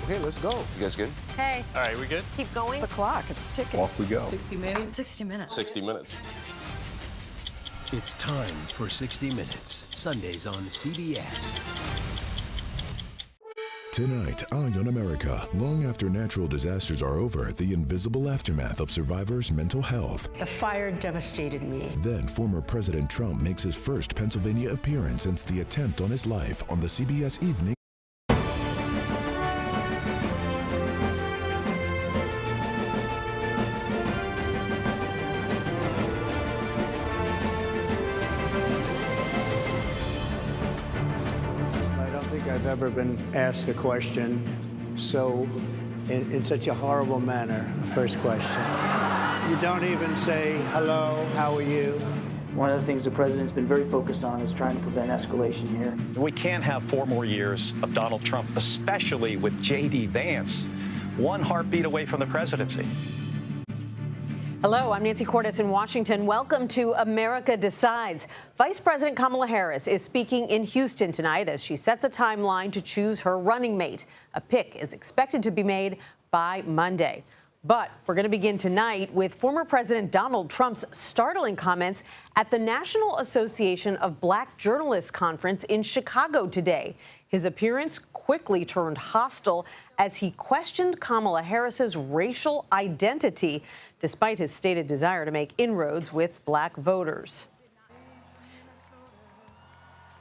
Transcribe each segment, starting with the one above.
Okay, let's go. You guys good? Hey. All right, we good? Keep going. The clock, it's ticking. Off we go. 60 minutes. 60 minutes. 60 minutes. It's time for 60 Minutes, Sundays on CBS. Tonight, Eye on America. Long after natural disasters are over, the invisible aftermath of survivors' mental health. The fire devastated me. Then, former President Trump makes his first Pennsylvania appearance since the attempt on his life on the CBS Evening. I've ever been asked a question so in such a horrible manner. First question. You don't even say hello, how are you? One of the things the president's been very focused on is trying to prevent escalation here. We can't have 4 more years of Donald Trump, especially with J.D. Vance, one heartbeat away from the presidency. Hello, I'm Nancy Cordes in Washington. Welcome to America Decides. Vice President Kamala Harris is speaking in Houston tonight as she sets a timeline to choose her running mate. A pick is expected to be made by Monday. But we're going to begin tonight with former President Donald Trump's startling comments at the National Association of Black Journalists conference in Chicago today. His appearance quickly turned hostile as he questioned Kamala Harris's racial identity, despite his stated desire to make inroads with black voters.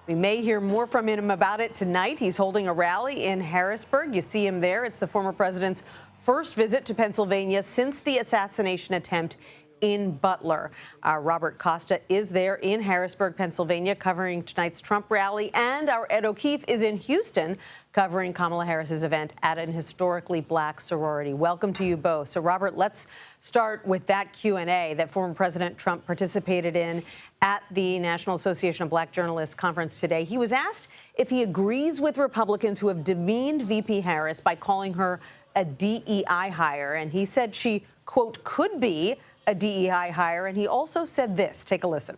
We may hear more from him about it tonight. He's holding a rally in Harrisburg. You see him there. It's the former president's first visit to Pennsylvania since the assassination attempt in Butler. Robert Costa is there in Harrisburg, Pennsylvania, covering tonight's Trump rally, and our Ed O'Keefe is in Houston covering Kamala Harris's event at an historically black sorority. Welcome to you both. So, Robert, let's start with that Q&A that former President Trump participated in at the National Association of Black Journalists conference today. He was asked if he agrees with Republicans who have demeaned VP Harris by calling her a DEI hire, and he said she, quote, could be a DEI hire, and he also said this. Take a listen.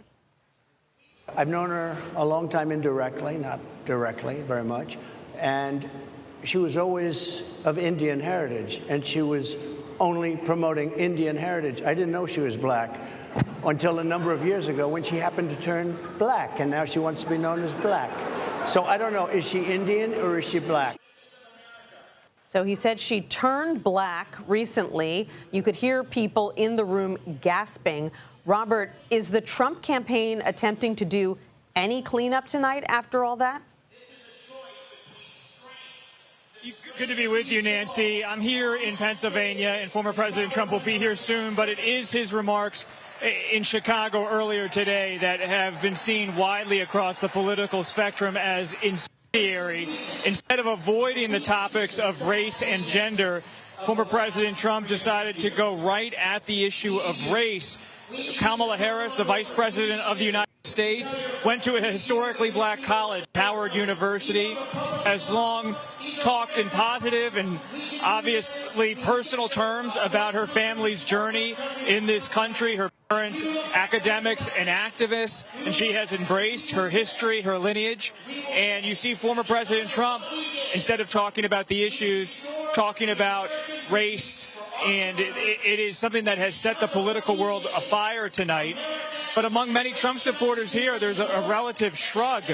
I've known her a long time indirectly, not directly very much, and she was always of Indian heritage, and she was only promoting Indian heritage. I didn't know she was black until a number of years ago when she happened to turn black, and now she wants to be known as black. So I don't know, is she Indian or is she black? So he said she turned black recently. You could hear people in the room gasping. Robert, is the Trump campaign attempting to do any cleanup tonight after all that? Good to be with you, Nancy. I'm here in Pennsylvania, and former President Trump will be here soon, but it is his remarks in Chicago earlier today that have been seen widely across the political spectrum as incendiary. Instead of avoiding the topics of race and gender, former President Trump decided to go right at the issue of race. Kamala Harris, the Vice President of the United States, went to a historically black college, Howard University, has long talked in positive and obviously personal terms about her family's journey in this country, her parents, academics and activists, and she has embraced her history, her lineage. And you see former President Trump, instead of talking about the issues, talking about race, and it is something that has set the political world afire tonight. But among many Trump supporters here, there's a relative shrug.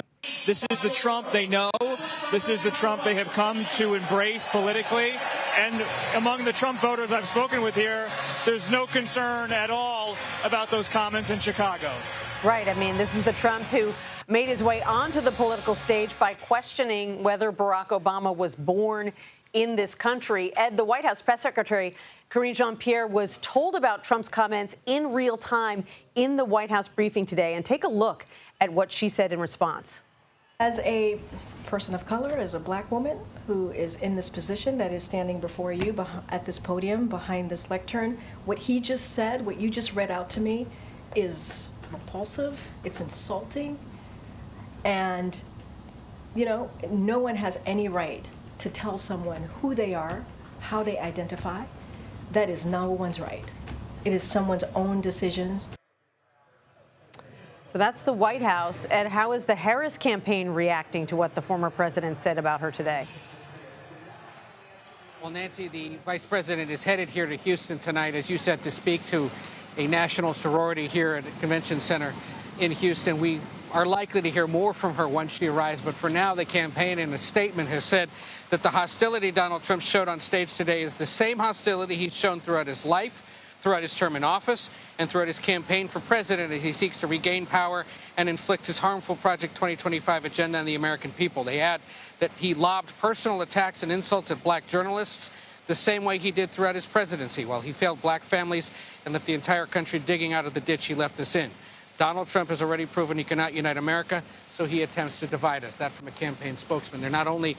This is the Trump they know. This is the Trump they have come to embrace politically. And among the Trump voters I've spoken with here, there's no concern at all about those comments in Chicago. Right. I mean, this is the Trump who made his way onto the political stage by questioning whether Barack Obama was born in this country. Ed, the White House press secretary, Karine Jean-Pierre, was told about Trump's comments in real time in the White House briefing today. And take a look at what she said in response. As a person of color, as a black woman who is in this position that is standing before you at this podium behind this lectern, what he just said, what you just read out to me, is repulsive, it's insulting, and, you know, no one has any right to tell someone who they are, how they identify. That is no one's right. It is someone's own decisions. So that's the White House. Ed, how is the Harris campaign reacting to what the former president said about her today? Well, Nancy, the vice president is headed here to Houston tonight, as you said, to speak to a national sorority here at the convention center in Houston. We are likely to hear more from her once she arrives, but for now, the campaign in a statement has said that the hostility Donald Trump showed on stage today is the same hostility he's shown throughout his life, throughout his term in office, and throughout his campaign for president as he seeks to regain power and inflict his harmful Project 2025 agenda on the American people. They add that he lobbed personal attacks and insults at black journalists the same way he did throughout his presidency, while he failed black families and left the entire country digging out of the ditch he left us in. Donald Trump has already proven he cannot unite America, so he attempts to divide us. That from a campaign spokesman. They're not only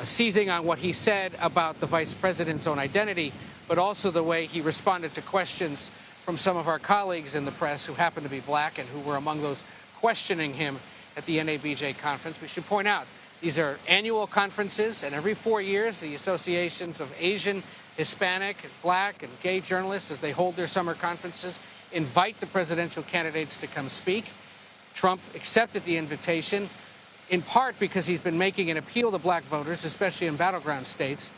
seizing on what he said about the vice president's own identity, but also the way he responded to questions from some of our colleagues in the press who happen to be black and who were among those questioning him at the NABJ conference. We should point out these are annual conferences, and every 4 years the associations of Asian, Hispanic, black, and gay journalists, as they hold their summer conferences, invite the presidential candidates to come speak. Trump accepted the invitation, in part because he's been making an appeal to black voters, especially in battleground states.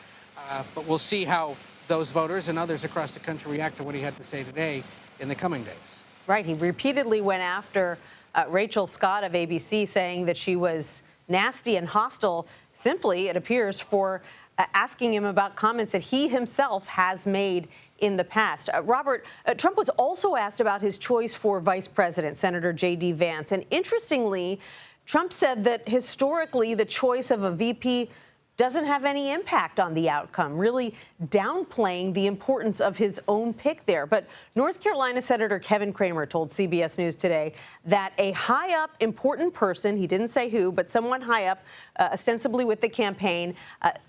But we'll see how those voters and others across the country react to what he had to say today in the coming days. Right. He repeatedly went after Rachel Scott of ABC, saying that she was nasty and hostile, simply, it appears, for asking him about comments that he himself has made in the past. Robert, Trump was also asked about his choice for vice president, Senator J.D. Vance. And interestingly, Trump said that historically the choice of a VP doesn't have any impact on the outcome, really downplaying the importance of his own pick there. But North Carolina Senator Kevin Cramer told CBS News today that a high-up, important person, he didn't say who, but someone high up, ostensibly with the campaign,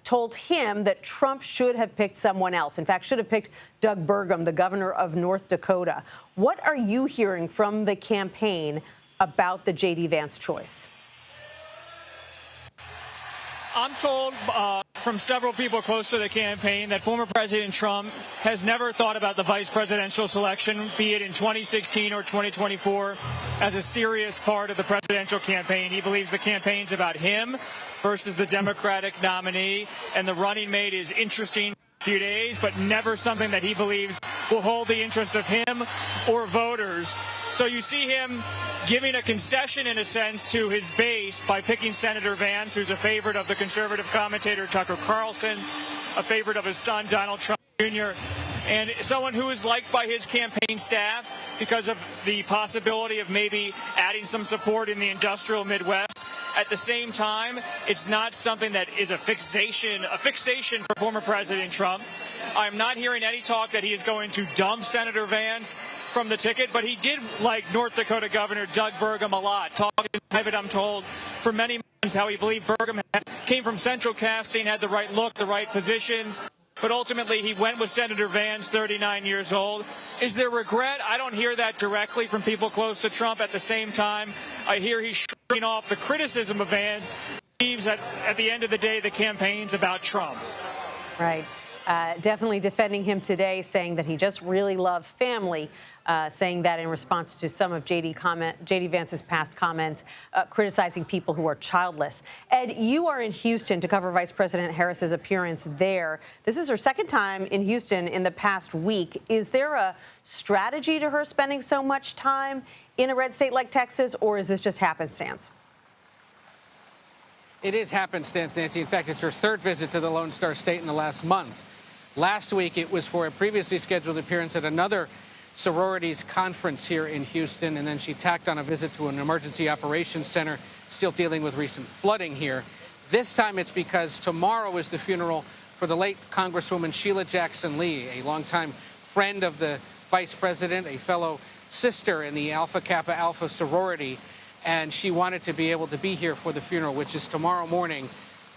told him that Trump should have picked someone else. In fact, should have picked Doug Burgum, the governor of North Dakota. What are you hearing from the campaign about the J.D. Vance choice? I'm told from several people close to the campaign that former President Trump has never thought about the vice presidential selection, be it in 2016 or 2024, as a serious part of the presidential campaign. He believes the campaign's about him versus the Democratic nominee, and the running mate is interesting for a few days, but never something that he believes will hold the interest of him or voters. So you see him giving a concession, in a sense, to his base by picking Senator Vance, who's a favorite of the conservative commentator Tucker Carlson, a favorite of his son, Donald Trump Jr., and someone who is liked by his campaign staff because of the possibility of maybe adding some support in the industrial Midwest. At the same time, it's not something that is a fixation for former President Trump. I'm not hearing any talk that he is going to dump Senator Vance from the ticket, but he did like North Dakota Governor Doug Burgum a lot. Talked in private, I'm told, for many months how he believed Burgum came from central casting, had the right look, the right positions. But ultimately, he went with Senator Vance, 39 years old. Is there regret? I don't hear that directly from people close to Trump. At the same time, I hear he's shrugging off the criticism of Vance. He believes that at the end of the day, the campaign's about Trump. Right. Definitely defending him today, saying that he just really loves family, saying that in response to some of J.D. Vance's past comments, criticizing people who are childless. Ed, you are in Houston to cover Vice President Harris's appearance there. This is her second time in Houston in the past week. Is there a strategy to her spending so much time in a red state like Texas, or is this just happenstance? It is happenstance, Nancy. In fact, it's her third visit to the Lone Star State in the last month. Last week, it was for a previously scheduled appearance at another sororities conference here in Houston, and then she tacked on a visit to an emergency operations center still dealing with recent flooding here. This time it's because tomorrow is the funeral for the late Congresswoman Sheila Jackson Lee, a longtime friend of the vice president, a fellow sister in the Alpha Kappa Alpha sorority, and she wanted to be able to be here for the funeral, which is tomorrow morning.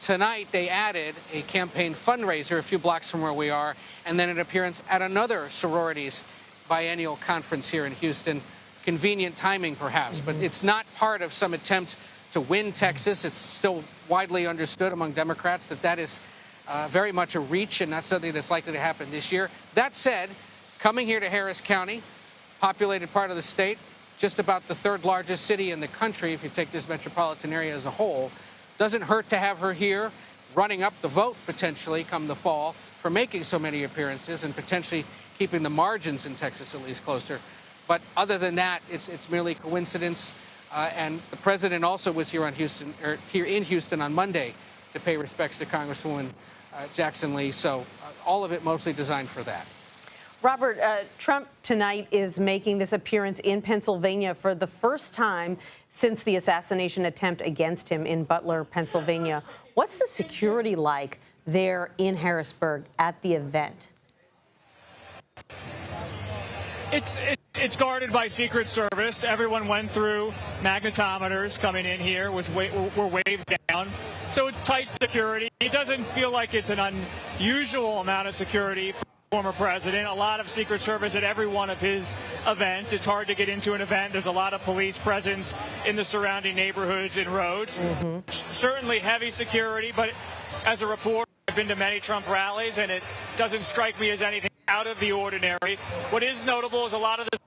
Tonight, they added a campaign fundraiser a few blocks from where we are, and then an appearance at another sororities biennial conference here in Houston. Convenient timing, perhaps, but it's not part of some attempt to win Texas. It's still widely understood among Democrats that that is very much a reach and not something that's likely to happen this year. That said, coming here to Harris County, populated part of the state, just about the third largest city in the country, if you take this metropolitan area as a whole, doesn't hurt to have her here, running up the vote potentially come the fall for making so many appearances and potentially keeping the margins in Texas at least closer. But other than that, it's merely coincidence. And the president also was here in Houston on Monday to pay respects to Congresswoman Jackson Lee. So all of it mostly designed for that. Robert, Trump tonight is making this appearance in Pennsylvania for the first time since the assassination attempt against him in Butler, Pennsylvania. What's the security like there in Harrisburg at the event? It's guarded by Secret Service. Everyone went through magnetometers coming in here, were waved down. So it's tight security. It doesn't feel like it's an unusual amount of security for the former president. A lot of Secret Service at every one of his events. It's hard to get into an event. There's a lot of police presence in the surrounding neighborhoods and roads. Certainly heavy security, but as a reporter, I've been to many Trump rallies, and it doesn't strike me as anything out of the ordinary. What is notable is a lot of the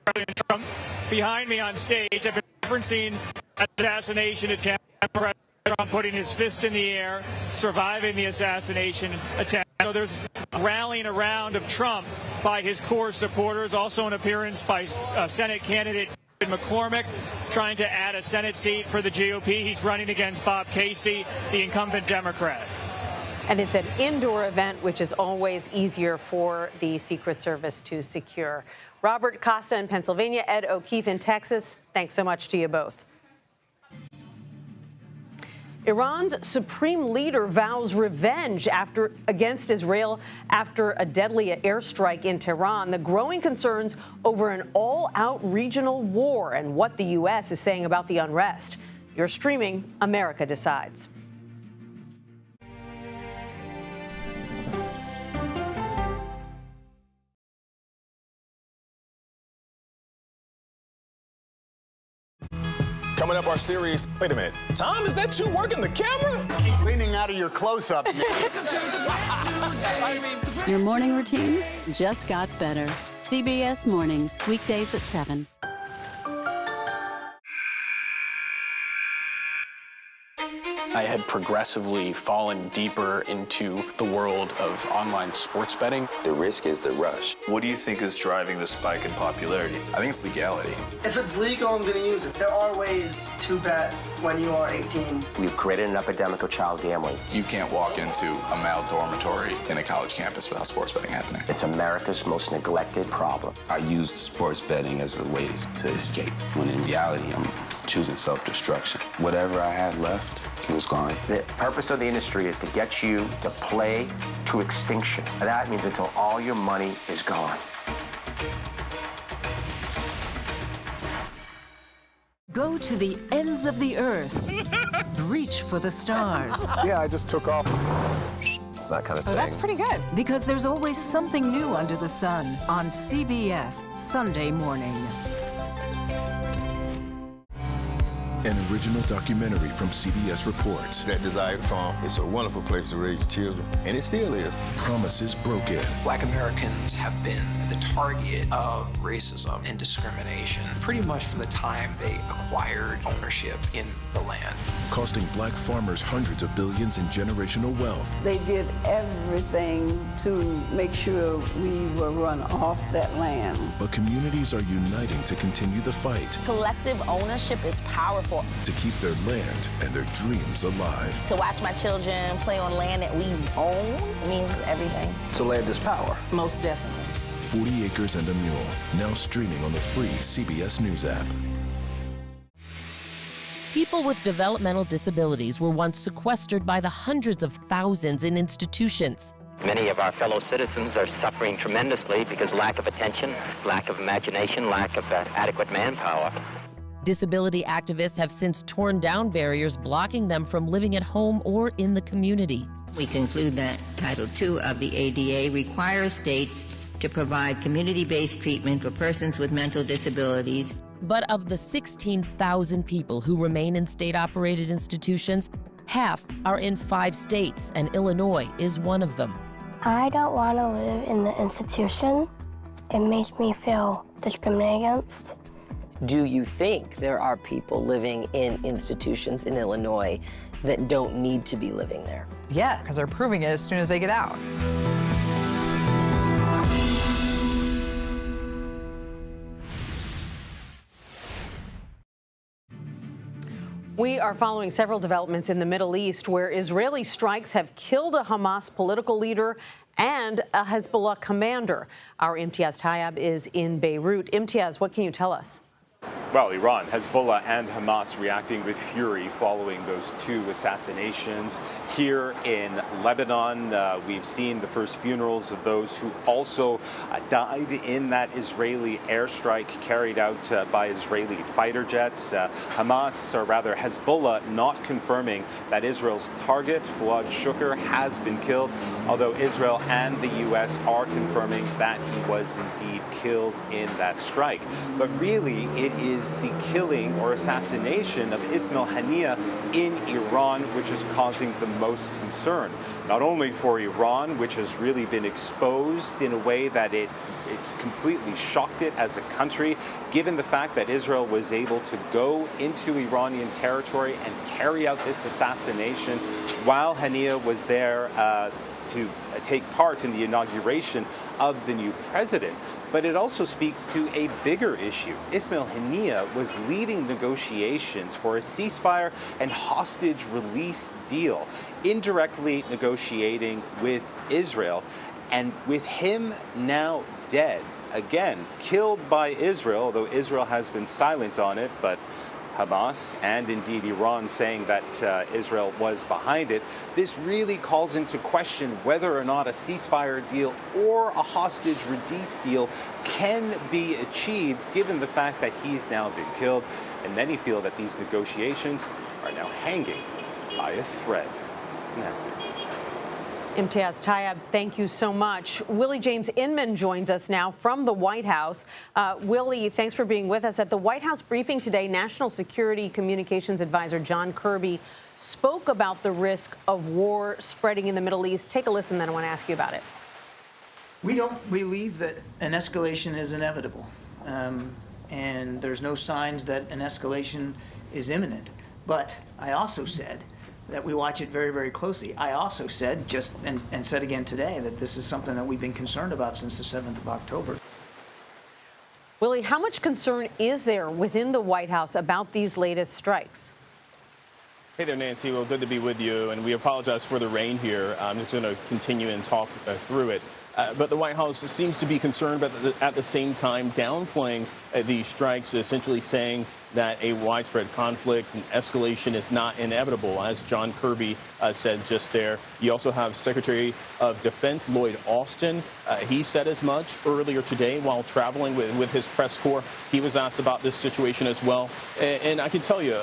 President Trump behind me on stage have been referencing an assassination attempt. President Trump putting his fist in the air, surviving the assassination attempt. So there's rallying around of Trump by his core supporters. Also an appearance by Senate candidate McCormick, trying to add a Senate seat for the GOP. He's running against Bob Casey, the incumbent Democrat. And it's an indoor event, which is always easier for the Secret Service to secure. Robert Costa in Pennsylvania, Ed O'Keefe in Texas, thanks so much to you both. Iran's supreme leader vows revenge against Israel after a deadly airstrike in Tehran. The growing concerns over an all-out regional war and what the U.S. is saying about the unrest. You're streaming America Decides. Coming up, our series. Wait a minute. Tom, is that you working the camera? Keep leaning out of your close-up. Your morning routine just got better. CBS Mornings, weekdays at 7. I had progressively fallen deeper into the world of online sports betting. The risk is the rush. What do you think is driving the spike in popularity? I think it's legality. If it's legal, I'm going to use it. There are ways to bet when you are 18. We've created an epidemic of child gambling. You can't walk into a male dormitory in a college campus without sports betting happening. It's America's most neglected problem. I used sports betting as a way to escape, when in reality, I'm choosing self-destruction. Whatever I had left, it was gone. The purpose of the industry is to get you to play to extinction. And that means until all your money is gone. Go to the ends of the earth. Reach for the stars. Yeah, I just took off. That kind of thing. Oh, that's pretty good. Because there's always something new under the sun on CBS Sunday morning. An original documentary from CBS reports. That desired farm, it's a wonderful place to raise children, and it still is. Promises broken. Black Americans have been the target of racism and discrimination pretty much from the time they acquired ownership in the land. Costing black farmers hundreds of billions in generational wealth. They did everything to make sure we were run off that land. But communities are uniting to continue the fight. Collective ownership is powerful. To keep their land and their dreams alive. To watch my children play on land that we own means everything. So land is power. Most definitely. 40 Acres and a Mule, now streaming on the free CBS News app. People with developmental disabilities were once sequestered by the hundreds of thousands in institutions. Many of our fellow citizens are suffering tremendously because lack of attention, lack of imagination, lack of adequate manpower. Disability activists have since torn down barriers blocking them from living at home or in the community. We conclude that Title II of the ADA requires states to provide community-based treatment for persons with mental disabilities. But of the 16,000 people who remain in state-operated institutions, half are in 5 states, and Illinois is one of them. I don't want to live in the institution. It makes me feel discriminated against. do you think there are people living in institutions in Illinois that don't need to be living there? Yeah, because they're proving it as soon as they get out. We are following several developments in the Middle East where Israeli strikes have killed a Hamas political leader and a Hezbollah commander. Our Imtiaz Tayyab is in Beirut. Imtiaz, what can you tell us? Well, Iran, Hezbollah, and Hamas reacting with fury following those two assassinations. Here in Lebanon, we've seen the first funerals of those who also died in that Israeli airstrike carried out by Israeli fighter jets. Hamas, or rather Hezbollah, not confirming that Israel's target, Fuad Shukr, has been killed, although Israel and the U.S. are confirming that he was indeed killed in that strike. But really, it is the killing or assassination of Ismail Haniyeh in Iran which is causing the most concern. Not only for Iran, which has really been exposed in a way that it's completely shocked it as a country, given the fact that Israel was able to go into Iranian territory and carry out this assassination while Haniyeh was there to take part in the inauguration of the new president. But it also speaks to a bigger issue. Ismail Haniyeh was leading negotiations for a ceasefire and hostage release deal, indirectly negotiating with Israel. And with him now dead, again, killed by Israel, although Israel has been silent on it, but Hamas and indeed Iran saying that Israel was behind it, this really calls into question whether or not a ceasefire deal or a hostage release deal can be achieved, given the fact that he's now been killed. And many feel that these negotiations are now hanging by a thread. Nancy. Imtiaz Tayyab, thank you so much. Willie James Inman joins us now from the White House. Willie, thanks for being with us. At the White House briefing today, National Security Communications Advisor John Kirby spoke about the risk of war spreading in the Middle East. Take a listen, then I want to ask you about it. We don't believe that an escalation is inevitable, and there's no signs that an escalation is imminent. But I also said that we watch it very, very closely. I also said, and said again today, that this is something that we've been concerned about since the 7th of October. Willie, how much concern is there within the White House about these latest strikes? Hey there, Nancy. Well, good to be with you, and we apologize for the rain here. I'm just going to continue and talk through it. But the White House seems to be concerned, but at the same time downplaying these strikes, essentially saying that a widespread conflict and escalation is not inevitable, as John Kirby said just there. You also have Secretary of Defense Lloyd Austin. He said as much earlier today while traveling with his press corps. He was asked about this situation as well. And I can tell you,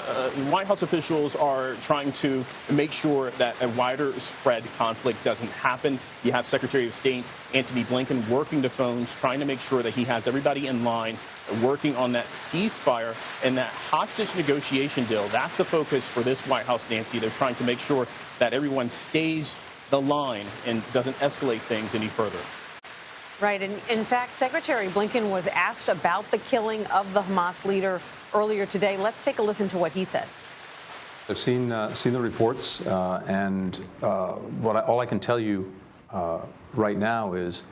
White House officials are trying to make sure that a wider spread conflict doesn't happen. You have Secretary of State Antony Blinken working the phones, trying to make sure that he has everybody in line, working on that ceasefire and that hostage negotiation deal. That's the focus for this White House, Nancy. They're trying to make sure that everyone stays the line and doesn't escalate things any further. Right. And in fact, Secretary Blinken was asked about the killing of the Hamas leader earlier today. Let's take a listen to what he said. I've seen the reports, and all I can tell you right now is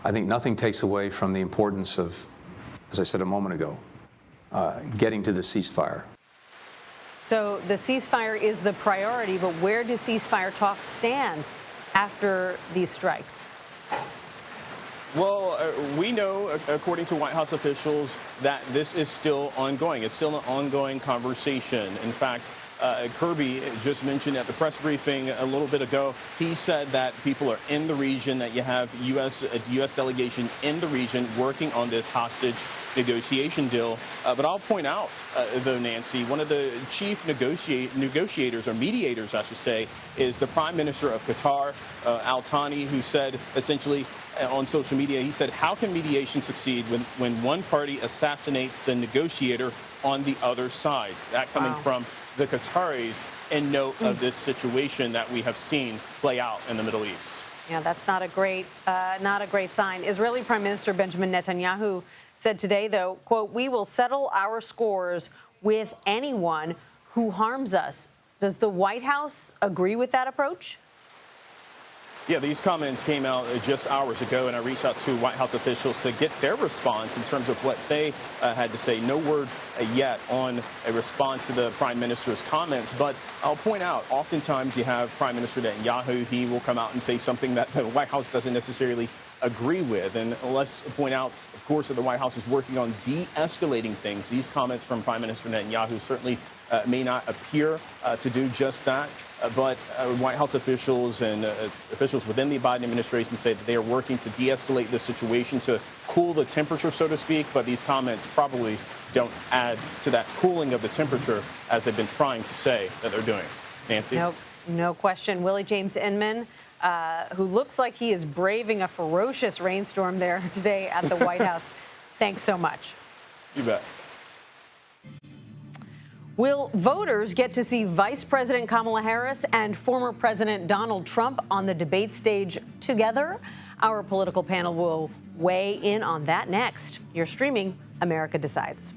I think nothing takes away from the importance of, as I said a moment ago, getting to the ceasefire. So the ceasefire is the priority, but where do ceasefire talks stand after these strikes? Well, we know, according to White House officials, that this is still ongoing. It's still an ongoing conversation. In fact, Kirby just mentioned at the press briefing a little bit ago, he said that people are in the region, that you have a U.S. delegation in the region working on this hostage negotiation deal. But I'll point out, though, Nancy, one of the chief negotiators, or mediators, I should say, is the Prime Minister of Qatar, Al Thani, who said essentially on social media, he said, how can mediation succeed when one party assassinates the negotiator on the other side? That coming from the Qataris in note of this situation that we have seen play out in the Middle East. Yeah, that's not a great sign. Israeli Prime Minister Benjamin Netanyahu said today, though, quote, "We will settle our scores with anyone who harms us." Does the White House agree with that approach? Yeah, these comments came out just hours ago, and I reached out to White House officials to get their response in terms of what they had to say. No word yet on a response to the Prime Minister's comments, but I'll point out, oftentimes you have Prime Minister Netanyahu, he will come out and say something that the White House doesn't necessarily agree with. And let's point out, of course, that the White House is working on de-escalating things. These comments from Prime Minister Netanyahu certainly may not appear to do just that. But White House officials and officials within the Biden administration say that they are working to de-escalate the situation, to cool the temperature, so to speak. But these comments probably don't add to that cooling of the temperature, as they've been trying to say that they're doing. Nancy? No question. Willie James Inman, who looks like he is braving a ferocious rainstorm there today at the White House. Thanks so much. You bet. Will voters get to see Vice President Kamala Harris and former President Donald Trump on the debate stage together? Our political panel will weigh in on that next. You're streaming America Decides.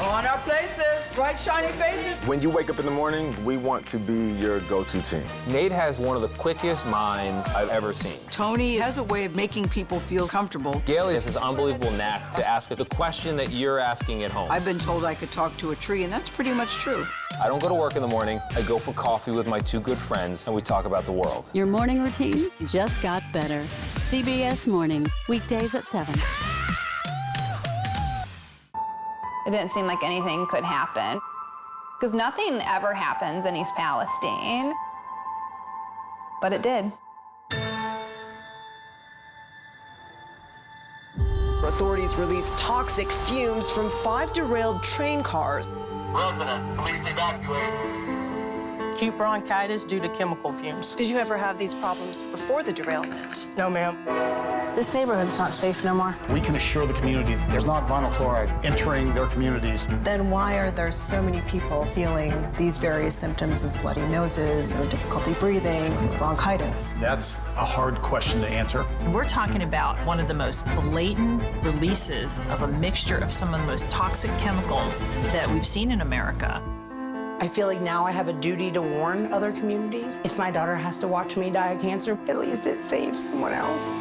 On our places, bright, shiny faces. When you wake up in the morning, we want to be your go-to team. Nate has one of the quickest minds I've ever seen. Tony has a way of making people feel comfortable. Gail has this unbelievable knack to ask the question that you're asking at home. I've been told I could talk to a tree, and that's pretty much true. I don't go to work in the morning. I go for coffee with my two good friends, and we talk about the world. Your morning routine just got better. CBS Mornings, weekdays at 7. It didn't seem like anything could happen, because nothing ever happens in East Palestine, but it did. Authorities released toxic fumes from 5 derailed train cars. Resident, please evacuate. Acute bronchitis due to chemical fumes. Did you ever have these problems before the derailment? No, ma'am. This neighborhood's not safe no more. We can assure the community that there's not vinyl chloride entering their communities. Then why are there so many people feeling these various symptoms of bloody noses or difficulty breathing, bronchitis? That's a hard question to answer. We're talking about one of the most blatant releases of a mixture of some of the most toxic chemicals that we've seen in America. I feel like now I have a duty to warn other communities. If my daughter has to watch me die of cancer, at least it saves someone else.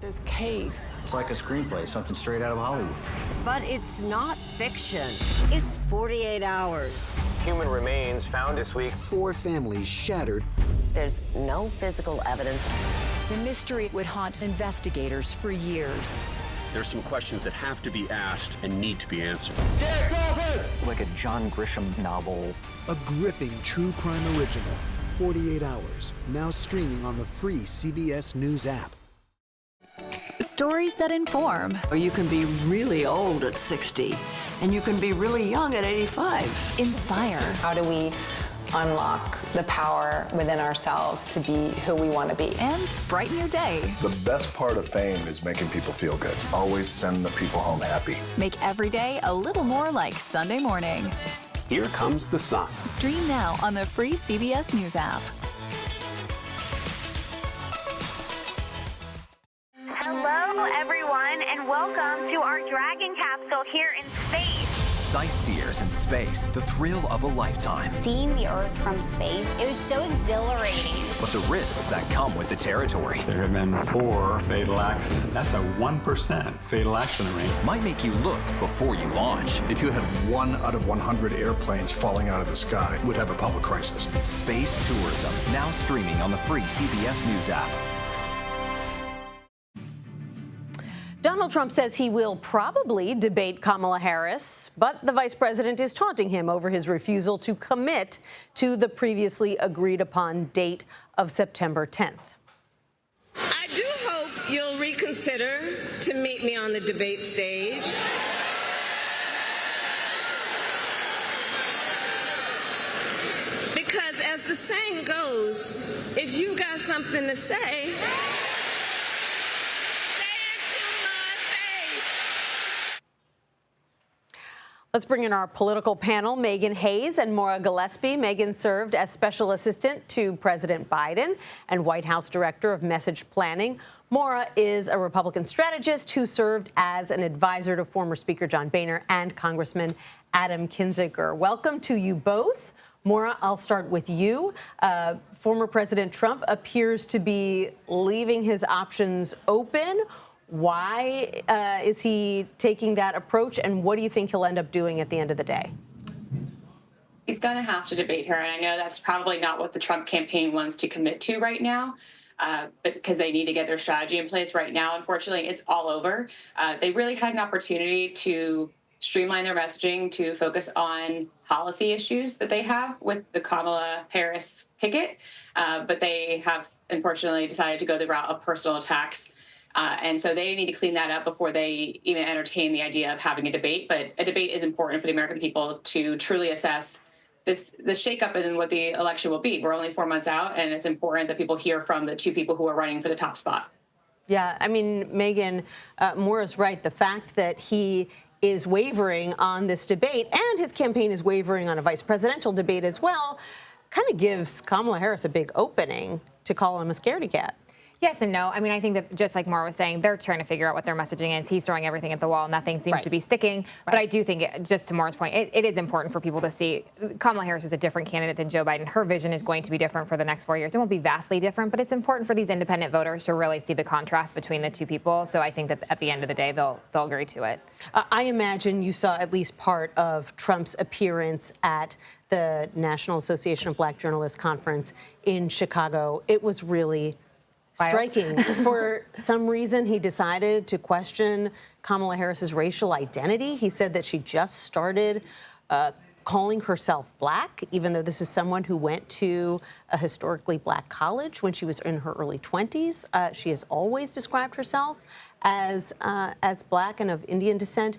This case. It's like a screenplay, something straight out of Hollywood. But it's not fiction. It's 48 hours. Human remains found this week. 4 families shattered. There's no physical evidence. The mystery would haunt investigators for years. There's some questions that have to be asked and need to be answered. Like a John Grisham novel. A gripping true crime original. 48 hours. Now streaming on the free CBS News app. Stories that inform. You can be really old at 60, and you can be really young at 85. Inspire. How do we unlock the power within ourselves to be who we want to be? And brighten your day. The best part of fame is making people feel good. Always send the people home happy. Make every day a little more like Sunday morning. Here comes the sun. Stream now on the free CBS News app. Hello, everyone, and welcome to our Dragon capsule here in space. Sightseers in space, the thrill of a lifetime. Seeing the Earth from space, it was so exhilarating. But the risks that come with the territory. There have been 4 fatal accidents. That's a 1% fatal accident rate. Might make you look before you launch. If you had 1 out of 100 airplanes falling out of the sky, we'd have a public crisis. Space tourism, now streaming on the free CBS News app. Donald Trump says he will probably debate Kamala Harris, but the vice president is taunting him over his refusal to commit to the previously agreed upon date of September 10th. I do hope you'll reconsider to meet me on the debate stage. Because as the saying goes, if you got something to say, let's bring in our political panel, Megan Hayes and Maura Gillespie. Megan served as special assistant to President Biden and White House director of message planning. Maura is a Republican strategist who served as an advisor to former Speaker John Boehner and Congressman Adam Kinzinger. Welcome to you both. Maura, I'll start with you. Former President Trump appears to be leaving his options open. Why is he taking that approach, and what do you think he'll end up doing at the end of the day? He's going to have to debate her, and I know that's probably not what the Trump campaign wants to commit to right now, but because they need to get their strategy in place right now. Unfortunately, it's all over. They really had an opportunity to streamline their messaging to focus on policy issues that they have with the Kamala Harris ticket, but they have unfortunately decided to go the route of personal attacks. And so they need to clean that up before they even entertain the idea of having a debate. But a debate is important for the American people to truly assess the shakeup and what the election will be. We're only 4 months out, and it's important that people hear from the two people who are running for the top spot. Yeah, I mean, Megan, Maura's right. The fact that he is wavering on this debate and his campaign is wavering on a vice presidential debate as well kind of gives Kamala Harris a big opening to call him a scaredy cat. Yes and no. I mean, I think that just like Maura was saying, they're trying to figure out what their messaging is. He's throwing everything at the wall. Nothing seems to be sticking. Right. But I do think, just to Maura's point, it is important for people to see Kamala Harris is a different candidate than Joe Biden. Her vision is going to be different for the next 4 years. It won't be vastly different, but it's important for these independent voters to really see the contrast between the two people. So I think that at the end of the day, they'll agree to it. I imagine you saw at least part of Trump's appearance at the National Association of Black Journalists conference in Chicago. It was really striking. For some reason, he decided to question Kamala Harris's racial identity. He said that she just started calling herself black, even though this is someone who went to a historically black college when she was in her early 20s. She has always described herself as black and of Indian descent.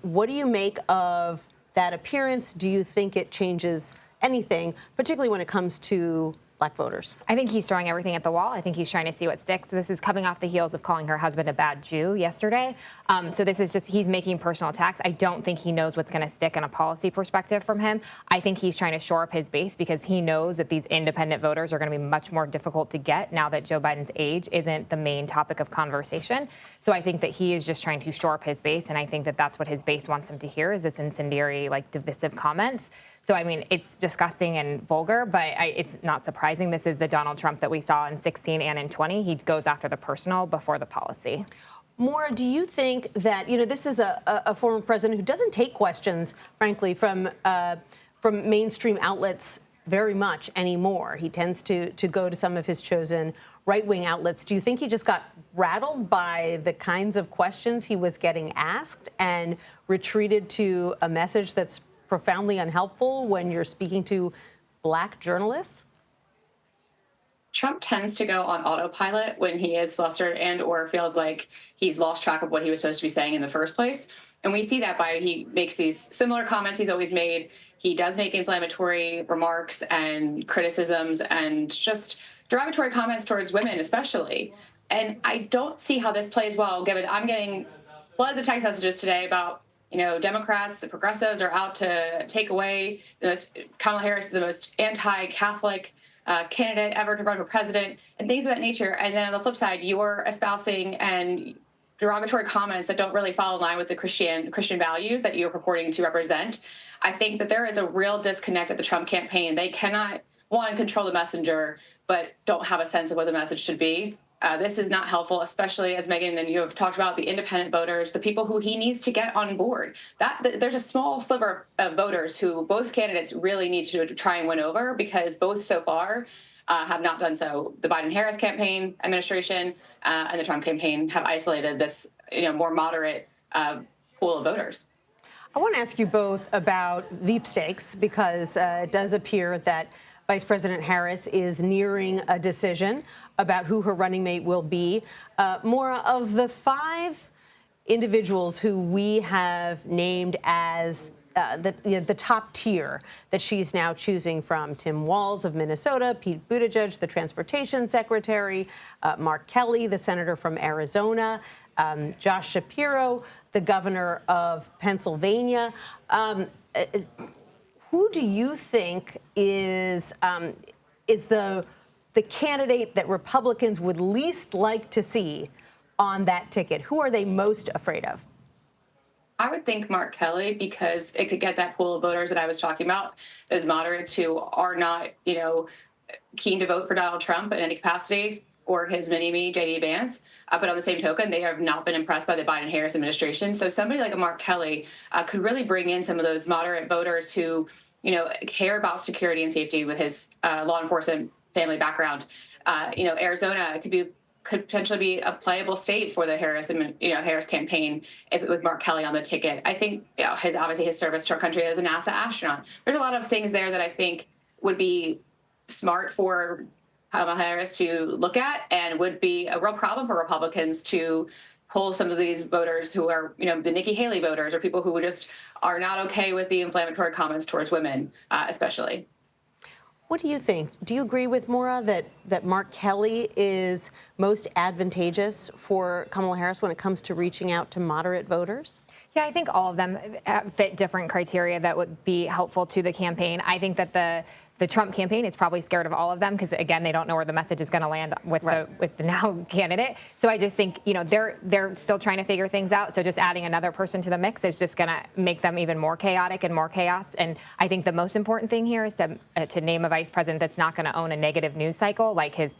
What do you make of that appearance? Do you think it changes anything, particularly when it comes to black voters? I think he's throwing everything at the wall. I think he's trying to see what sticks. This is coming off the heels of calling her husband a bad Jew yesterday. So this is just, he's making personal attacks. I don't think he knows what's going to stick in a policy perspective from him. I think he's trying to shore up his base because he knows that these independent voters are going to be much more difficult to get now that Joe Biden's age isn't the main topic of conversation. So I think that he is just trying to shore up his base. And I think that that's what his base wants him to hear, is this incendiary, like, divisive comments. So, I mean, it's disgusting and vulgar, but it's not surprising. This is the Donald Trump that we saw in 16 and in 20. He goes after the personal before the policy. Maura, do you think that, this is a former president who doesn't take questions, frankly, from mainstream outlets very much anymore? He tends to go to some of his chosen right-wing outlets. Do you think he just got rattled by the kinds of questions he was getting asked and retreated to a message that's profoundly unhelpful when you're speaking to black journalists? Trump tends to go on autopilot when he is flustered and or feels like he's lost track of what he was supposed to be saying in the first place. And we see that by he makes these similar comments he's always made. He does make inflammatory remarks and criticisms and just derogatory comments towards women especially. And I don't see how this plays well, given I'm getting lots of text messages today about Democrats, the progressives are out to take away Kamala Harris is the most anti-Catholic candidate ever to run for president, and things of that nature. And then on the flip side, you're espousing and derogatory comments that don't really fall in line with the Christian values that you're purporting to represent. I think that there is a real disconnect at the Trump campaign. They cannot, one, control the messenger, but don't have a sense of what the message should be. This is not helpful, especially as Megan and you have talked about, the independent voters, the people who he needs to get on board. There's a small sliver of voters who both candidates really need to try and win over, because both so far have not done so. The Biden-Harris campaign administration and the Trump campaign have isolated this more moderate pool of voters. I want to ask you both about Veep stakes, because it does appear that Vice President Harris is nearing a decision about who her running mate will be. Maura, of the 5 individuals who we have named as the top tier that she's now choosing from. Tim Walz of Minnesota, Pete Buttigieg, the transportation secretary, Mark Kelly, the senator from Arizona, Josh Shapiro, the governor of Pennsylvania. Who do you think is the candidate that Republicans would least like to see on that ticket? Who are they most afraid of? I would think Mark Kelly, because it could get that pool of voters that I was talking about, those moderates who are not, keen to vote for Donald Trump in any capacity, or his mini-me, J.D. Vance. But on the same token, they have not been impressed by the Biden-Harris administration. So somebody like a Mark Kelly could really bring in some of those moderate voters who, care about security and safety with his law enforcement family background. Arizona could potentially be a playable state for the Harris campaign with Mark Kelly on the ticket. I think, his service to our country as a NASA astronaut. There's a lot of things there that I think would be smart for Kamala Harris to look at, and would be a real problem for Republicans to pull some of these voters who are, the Nikki Haley voters, or people who just are not okay with the inflammatory comments towards women, especially. What do you think? Do you agree with Maura that Mark Kelly is most advantageous for Kamala Harris when it comes to reaching out to moderate voters? Yeah, I think all of them fit different criteria that would be helpful to the campaign. I think that the Trump campaign is probably scared of all of them because, again, they don't know where the message is going to land with the now candidate. So I just think, they're still trying to figure things out. So just adding another person to the mix is just going to make them even more chaotic and more chaos. And I think the most important thing here is to name a vice president that's not going to own a negative news cycle like his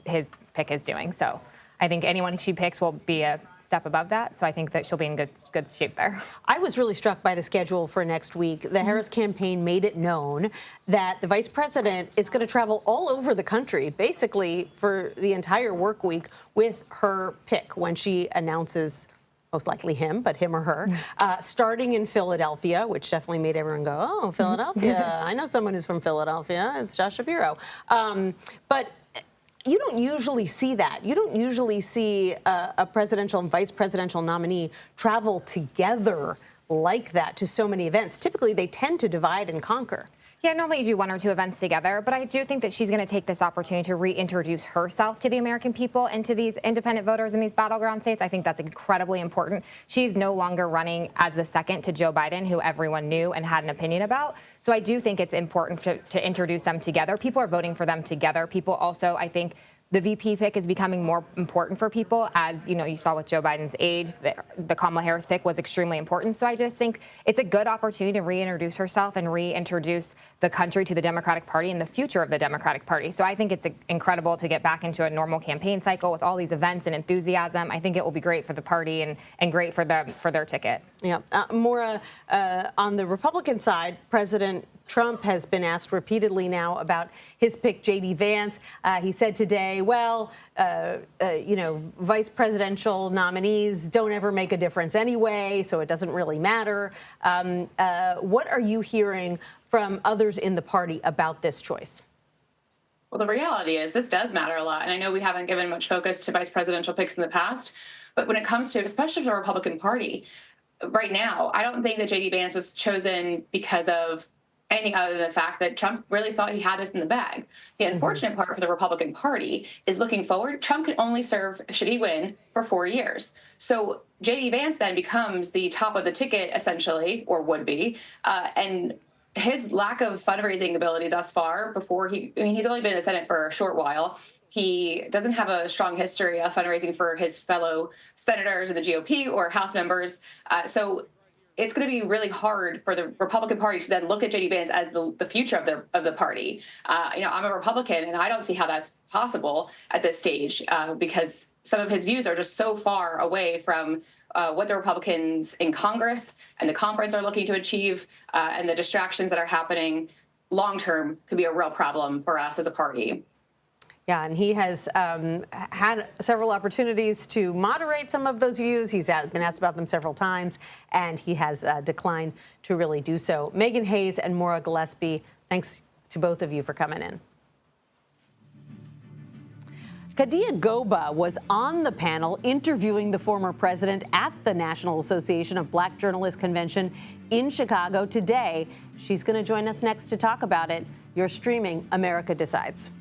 pick is doing. So I think anyone she picks will be a step above that. So I think that she'll be in good shape there. I was really struck by the schedule for next week. The Harris campaign made it known that the vice president is going to travel all over the country, basically for the entire work week, with her pick when she announces, most likely him, but him or her, starting in Philadelphia, which definitely made everyone go, oh, Philadelphia. I know someone who's from Philadelphia. It's Josh Shapiro. But you don't usually see that. You don't usually see a presidential and vice presidential nominee travel together like that to so many events. Typically, they tend to divide and conquer. Yeah, normally you do one or two events together, but I do think that she's going to take this opportunity to reintroduce herself to the American people and to these independent voters in these battleground states. I think that's incredibly important. She's no longer running as the second to Joe Biden, who everyone knew and had an opinion about. So I do think it's important to introduce them together. People are voting for them together. People also, I think, the VP pick is becoming more important for people, as you saw with Joe Biden's age. The Kamala Harris pick was extremely important. So I just think it's a good opportunity to reintroduce herself and reintroduce the country to the Democratic Party and the future of the Democratic Party. So I think it's incredible to get back into a normal campaign cycle with all these events and enthusiasm. I think it will be great for the party and great for their ticket. Yeah, Maura, on the Republican side, President Trump has been asked repeatedly now about his pick, J.D. Vance. He said today, vice presidential nominees don't ever make a difference anyway, so it doesn't really matter. What are you hearing from others in the party about this choice? Well, the reality is this does matter a lot. And I know we haven't given much focus to vice presidential picks in the past, but when it comes to, especially the Republican Party, right now, I don't think that J.D. Vance was chosen because of anything other than the fact that Trump really thought he had this in the bag. The unfortunate part for the Republican Party is looking forward, Trump can only serve, should he win, for 4 years. So J.D. Vance then becomes the top of the ticket, essentially, or would be, and his lack of fundraising ability thus far, he's only been in the Senate for a short while. He doesn't have a strong history of fundraising for his fellow senators in the GOP or House members. So it's going to be really hard for the Republican Party to then look at J.D. Vance as the future of the party. I'm a Republican, and I don't see how that's possible at this stage because some of his views are just so far away from what the Republicans in Congress and the conference are looking to achieve, and the distractions that are happening long-term could be a real problem for us as a party. Yeah, and he has had several opportunities to moderate some of those views. He's been asked about them several times, and he has declined to really do so. Megan Hayes and Maura Gillespie, thanks to both of you for coming in. Kadia Goba was on the panel interviewing the former president at the National Association of Black Journalists Convention in Chicago today. She's going to join us next to talk about it. You're streaming America Decides.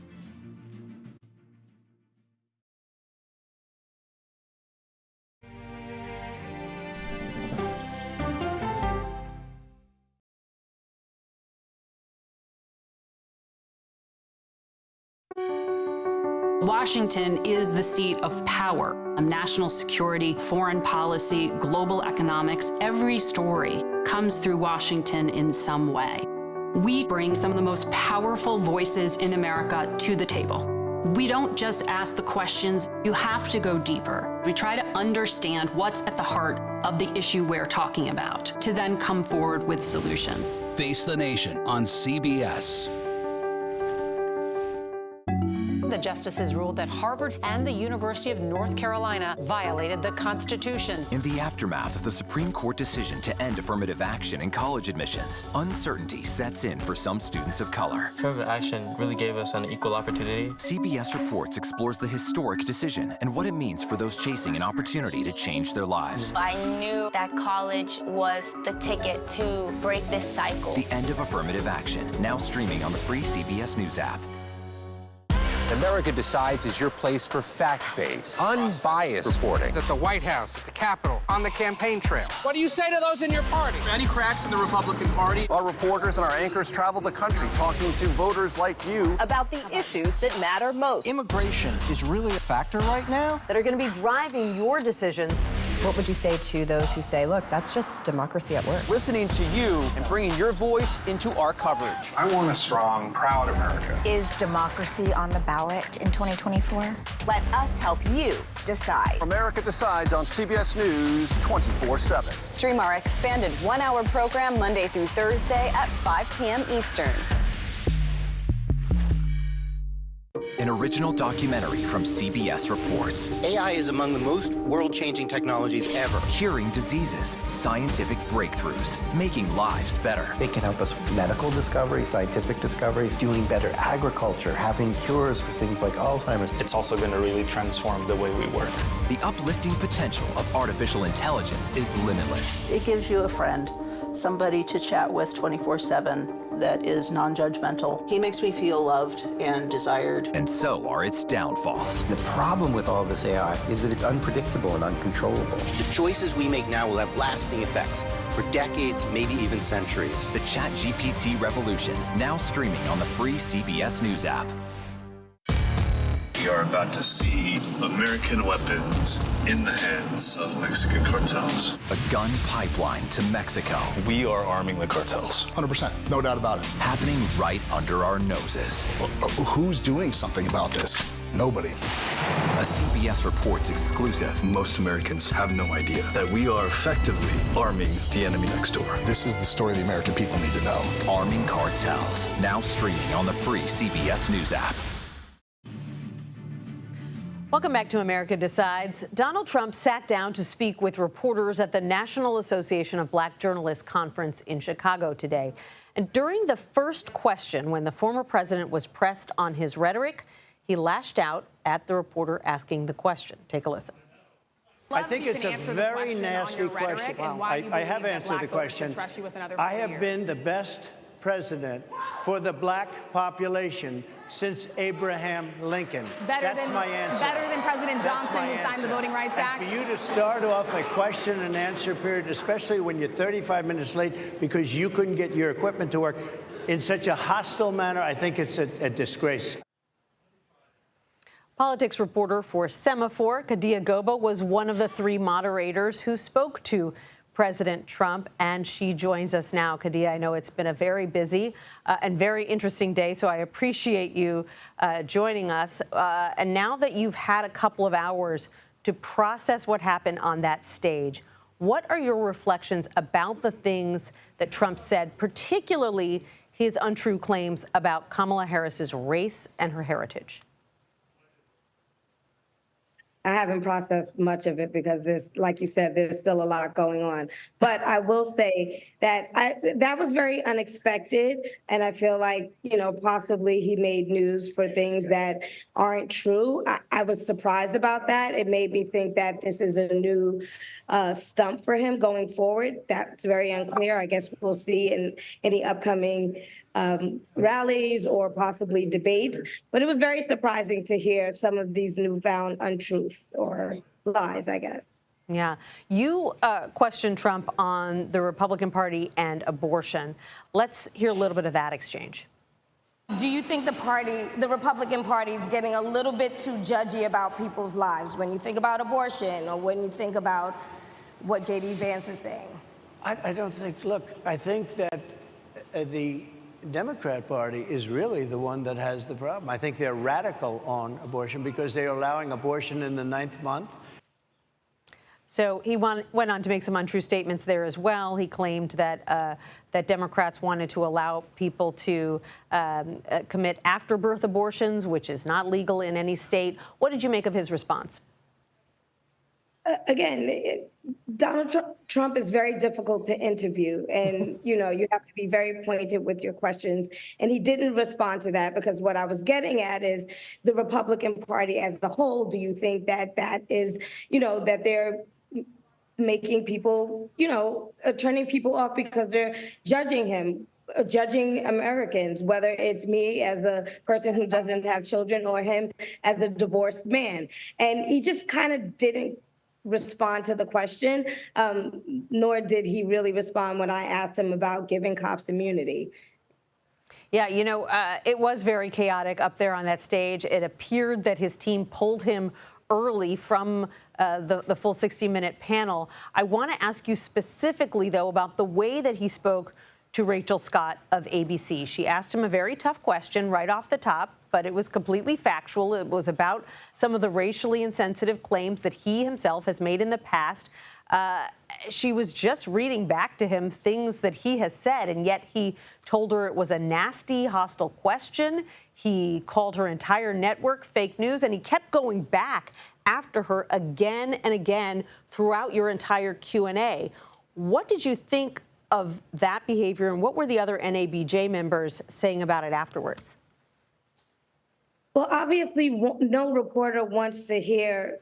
Washington is the seat of power. National security, foreign policy, global economics, every story comes through Washington in some way. We bring some of the most powerful voices in America to the table. We don't just ask the questions, you have to go deeper. We try to understand what's at the heart of the issue we're talking about, to then come forward with solutions. Face the Nation on CBS. The justices ruled that Harvard and the University of North Carolina violated the Constitution. In the aftermath of the Supreme Court decision to end affirmative action in college admissions, uncertainty sets in for some students of color. Affirmative action really gave us an equal opportunity. CBS Reports explores the historic decision and what it means for those chasing an opportunity to change their lives. I knew that college was the ticket to break this cycle. The end of affirmative action, now streaming on the free CBS News app. America Decides is your place for fact-based, unbiased reporting. At the White House, at the Capitol, on the campaign trail. What do you say to those in your party? Any cracks in the Republican Party? Our reporters and our anchors travel the country talking to voters like you about the issues that matter most. Immigration is really a factor right now that are going to be driving your decisions. What would you say to those who say, look, that's just democracy at work? Listening to you and bringing your voice into our coverage. I want a strong, proud America. Is democracy on the ballot in 2024? Let us help you decide. America Decides on CBS News 24/7. Stream our expanded one-hour program Monday through Thursday at 5 p.m. Eastern. An original documentary from CBS Reports. AI is among the most world-changing technologies ever. Curing diseases, scientific breakthroughs, making lives better. It can help us with medical discoveries, scientific discoveries, doing better agriculture, having cures for things like Alzheimer's. It's also going to really transform the way we work. The uplifting potential of artificial intelligence is limitless. It gives you a friend, somebody to chat with 24/7. That is non-judgmental. He makes me feel loved and desired. And so are its downfalls. The problem with all this AI is that it's unpredictable and uncontrollable. The choices we make now will have lasting effects for decades, maybe even centuries. The ChatGPT revolution, now streaming on the free CBS News app. We are about to see American weapons in the hands of Mexican cartels. A gun pipeline to Mexico. We are arming the cartels. 100%, no doubt about it. Happening right under our noses. Who's doing something about this? Nobody. A CBS Reports exclusive. Most Americans have no idea that we are effectively arming the enemy next door. This is the story the American people need to know. Arming cartels, now streaming on the free CBS News app. Welcome back to America Decides. Donald Trump sat down to speak with reporters at the National Association of Black Journalists Conference in Chicago today. And during the first question, when the former president was pressed on his rhetoric, he lashed out at the reporter asking the question. Take a listen. I think it's a very nasty question. I have answered the question. I have been the best president for the black population since Abraham Lincoln. That's my answer. Better than President Johnson, who signed the Voting Rights Act. For you to start off a question and answer period, especially when you're 35 minutes late because you couldn't get your equipment to work, in such a hostile manner, I think it's a disgrace. Politics reporter for Semaphore, Kadia Goba, was one of the three moderators who spoke to President Trump, and she joins us now. Kadia, I know it's been a very busy and very interesting day, so I appreciate you joining us. And now that you've had a couple of hours to process what happened on that stage, what are your reflections about the things that Trump said, particularly his untrue claims about Kamala Harris's race and her heritage? I haven't processed much of it because there's, like you said, there's still a lot going on. But I will say that that was very unexpected. And I feel like, possibly he made news for things that aren't true. I was surprised about that. It made me think that this is a new stump for him going forward. That's very unclear. I guess we'll see in any upcoming rallies or possibly debates. But it was very surprising to hear some of these newfound untruths or lies, I guess. Yeah. You questioned Trump on the Republican Party and abortion. Let's hear a little bit of that exchange. Do you think the Republican Party is getting a little bit too judgy about people's lives when you think about abortion or when you think about what J.D. Vance is saying? I don't think, look, I think that the Democrat Party is really the one that has the problem. I think they're radical on abortion because they're allowing abortion in the 9th month. So he went on to make some untrue statements there as well. He claimed that that Democrats wanted to allow people to commit after-birth abortions, which is not legal in any state. What did you make of his response? Again, Donald Trump is very difficult to interview, and you have to be very pointed with your questions. And he didn't respond to that because what I was getting at is the Republican Party as a whole. Do you think that is, that they're making people, turning people off because they're judging him? Judging Americans, whether it's me as a person who doesn't have children or him as a divorced man. And he just kind of didn't respond to the question, nor did he really respond when I asked him about giving cops immunity. Yeah, it was very chaotic up there on that stage. It appeared that his team pulled him early from the full 60-minute panel. I want to ask you specifically, though, about the way that he spoke to Rachel Scott of ABC. She asked him a very tough question right off the top, but it was completely factual. It was about some of the racially insensitive claims that he himself has made in the past. She was just reading back to him things that he has said, and yet he told her it was a nasty, hostile question. He called her entire network fake news, and he kept going back after her again and again throughout your entire Q&A. What did you think of that behavior, and what were the other NABJ members saying about it afterwards? Well, obviously, no reporter wants to hear,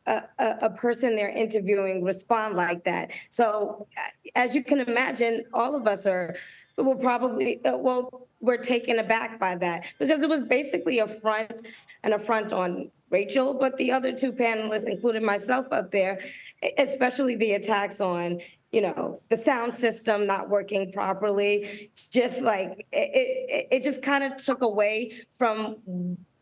a person they're interviewing respond like that. So, as you can imagine, all of us we're probably, we're taken aback by that because it was basically an affront on Rachel, but the other two panelists, including myself up there, especially the attacks on the sound system not working properly, just like it just kind of took away from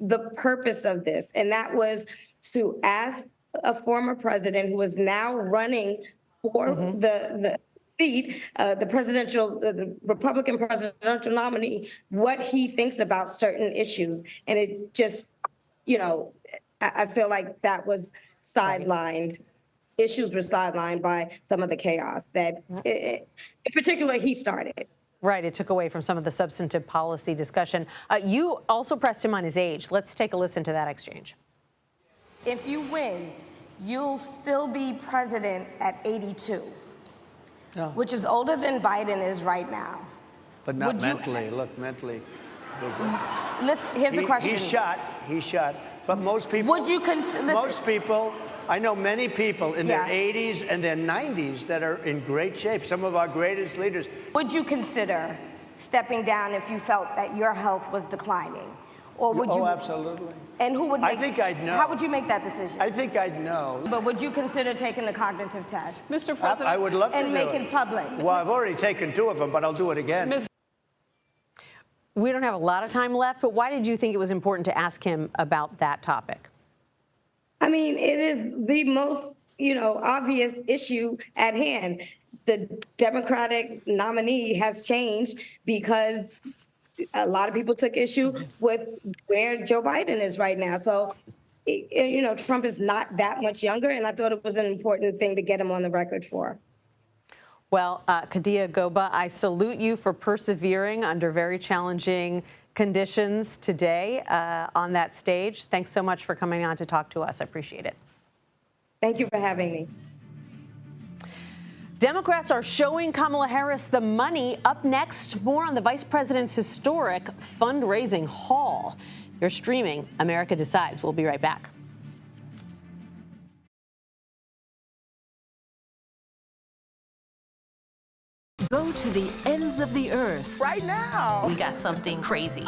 the purpose of this. And that was to ask a former president who is now running for the seat, the Republican presidential nominee, what he thinks about certain issues. And it just, I feel like that was sidelined. Issues were sidelined by some of the chaos that, in particular, he started. Right. It took away from some of the substantive policy discussion. You also pressed him on his age. Let's take a listen to that exchange. If you win, you'll still be president at 82, which is older than Biden is right now. But not mentally. Look, mentally. Here's the question. He's shot. But most people. Would you consider? Most people. I know many people in their 80s and their 90s that are in great shape, some of our greatest leaders. Would you consider stepping down if you felt that your health was declining? Or would you? Oh, absolutely. And who would make, I think I'd know. How would you make that decision? I think I'd know. But would you consider taking the cognitive test? Mr. President. I would love to and do make it. it public. Well, I've already taken 2 of them, but I'll do it again. We don't have a lot of time left, but why did you think it was important to ask him about that topic? I mean, it is the most, obvious issue at hand. The Democratic nominee has changed because a lot of people took issue with where Joe Biden is right now. So, Trump is not that much younger, and I thought it was an important thing to get him on the record for. Well, Kadia Goba, I salute you for persevering under very challenging conditions today on that stage. Thanks so much for coming on to talk to us. I appreciate it. Thank you for having me. Democrats are showing Kamala Harris the money. Up next, more on the vice president's historic fundraising haul. You're streaming America Decides. We'll be right back. Go to the ends of the earth. Right now. We got something crazy.